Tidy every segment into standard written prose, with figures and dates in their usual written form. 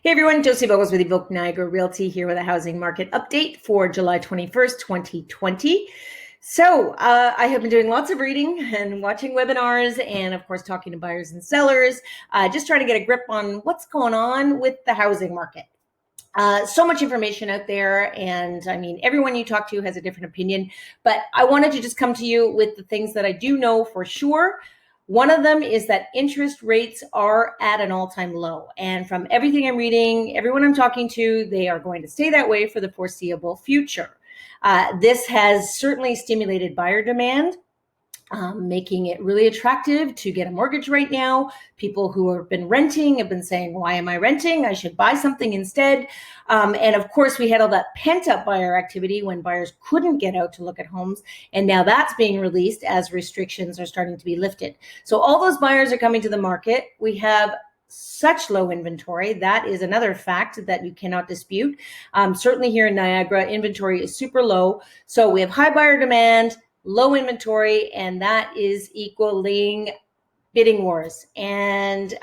Hey everyone, Josie Bogles with Evoke Niagara Realty here with a housing market update for July 21st, 2020. So I have been doing lots of reading and watching webinars and of course talking to buyers and sellers, just trying to get a grip on what's going on with the housing market. So much information out there, and I mean, everyone you talk to has a different opinion, but I wanted to just come to you with the things that I do know for sure. One of them is that interest rates are at an all-time low. And from everything I'm reading, everyone I'm talking to, they are going to stay that way for the foreseeable future. This has certainly stimulated buyer demand, making it really attractive to get a mortgage right now. People who have been renting have been saying, why am I renting? I should buy something instead. And of course, we had all that pent up buyer activity when buyers couldn't get out to look at homes. And now that's being released as restrictions are starting to be lifted. So all those buyers are coming to the market. We have such low inventory. That is another fact that you cannot dispute. Certainly here in Niagara, inventory is super low. So we have high buyer demand, low inventory, and that is equaling bidding wars and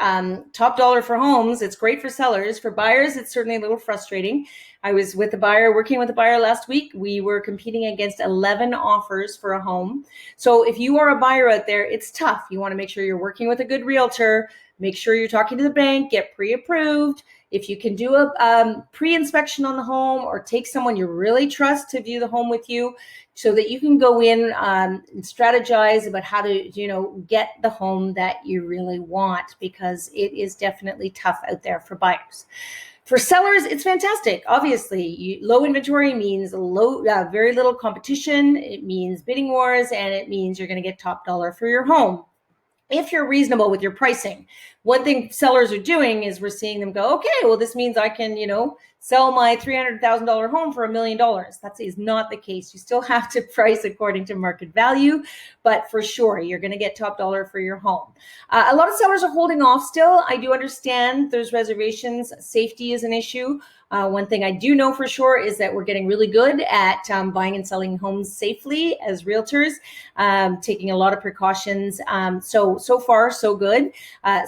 top dollar for homes. It's great for sellers. For buyers, it's certainly a little frustrating. I was working with a buyer last week. We were competing against 11 offers for a home. So if you are a buyer out there, it's tough. You want to make sure you're working with a good realtor, make sure you're talking to the bank, get pre-approved. If you can do a pre-inspection on the home or take someone you really trust to view the home with you so that you can go in and strategize about how to, get the home that you really want, because it is definitely tough out there for buyers. For sellers, it's fantastic. Obviously, low inventory means very little competition. It means bidding wars, and it means you're going to get top dollar for your home if you're reasonable with your pricing. One thing sellers are doing is we're seeing them go, okay, well, this means I can, sell my $300,000 home for $1 million. That is not the case. You still have to price according to market value, but for sure, you're going to get top dollar for your home. A lot of sellers are holding off still. I do understand there's reservations. Safety is an issue. One thing I do know for sure is that we're getting really good at buying and selling homes safely as realtors, taking a lot of precautions. So far, so good.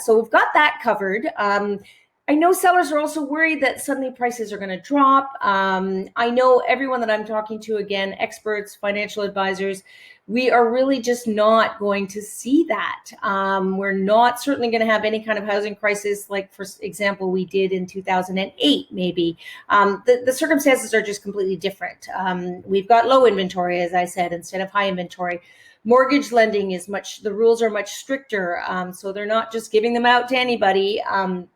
So we've got that covered. I know sellers are also worried that suddenly prices are going to drop. I know everyone that I'm talking to, again, experts, financial advisors, we are really just not going to see that. We're not certainly going to have any kind of housing crisis like, for example, we did in 2008, maybe. The circumstances are just completely different. We've got low inventory, as I said, instead of high inventory. Mortgage lending the rules are much stricter. So they're not just giving them out to anybody.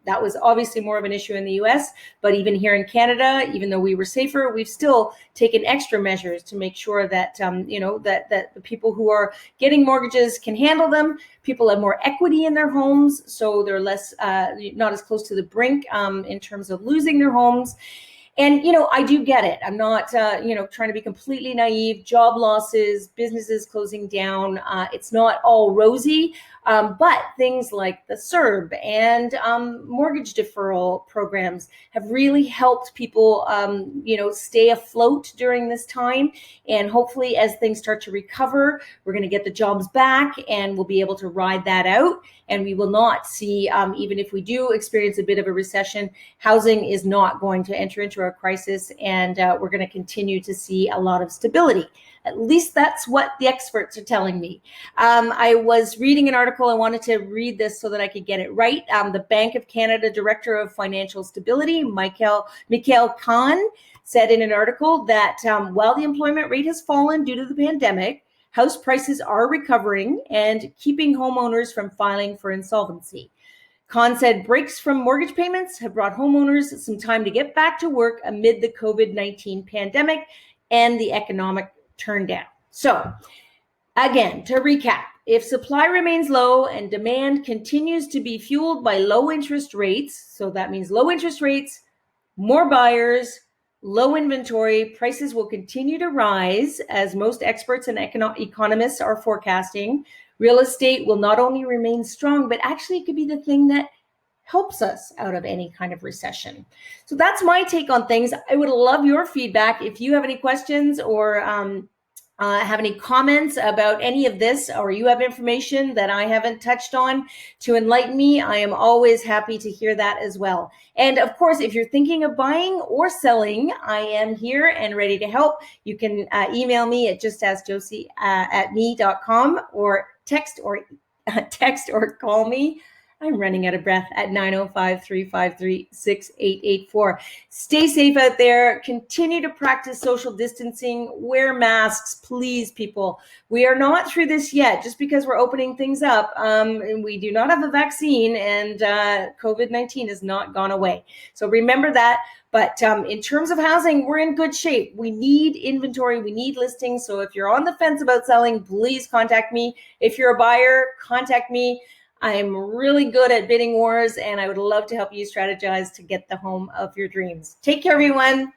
That was obviously more of an issue in the US, but even here in Canada, even though we were safer, we've still taken extra measures to make sure that, that the people who are getting mortgages can handle them. People have more equity in their homes, so they're less, not as close to the brink in terms of losing their homes. And, I do get it. I'm not, trying to be completely naive. Job losses, businesses closing down. It's not all rosy, but things like the CERB and mortgage deferral programs have really helped people, stay afloat during this time. And hopefully as things start to recover, we're going to get the jobs back and we'll be able to ride that out. And we will not see, even if we do experience a bit of a recession, housing is not going to enter into a crisis, and we're going to continue to see a lot of stability. At least that's what the experts are telling me. I was reading an article. I wanted to read this so that I could get it right. The Bank of Canada Director of Financial Stability, Mikhail Khan, said in an article that while the employment rate has fallen due to the pandemic, house prices are recovering and keeping homeowners from filing for insolvency. Khan said breaks from mortgage payments have brought homeowners some time to get back to work amid the COVID-19 pandemic and the economic turndown. So, again, to recap, if supply remains low and demand continues to be fueled by low interest rates, so that means low interest rates, more buyers, low inventory, prices will continue to rise, as most experts and economists are forecasting. Real estate will not only remain strong, but actually it could be the thing that helps us out of any kind of recession. So that's my take on things. I would love your feedback. If you have any questions or have any comments about any of this, or you have information that I haven't touched on to enlighten me, I am always happy to hear that as well. And of course, if you're thinking of buying or selling, I am here and ready to help. You can email me at justaskjosie@me.com, or text or call me. I'm running out of breath at 905-353-6884. Stay safe out there. Continue to practice social distancing. Wear masks, please, people. We are not through this yet. Just because we're opening things up, we do not have a vaccine, and COVID-19 has not gone away. So remember that. But in terms of housing, we're in good shape. We need inventory. We need listings. So if you're on the fence about selling, please contact me. If you're a buyer, contact me. I'm really good at bidding wars, and I would love to help you strategize to get the home of your dreams. Take care, everyone.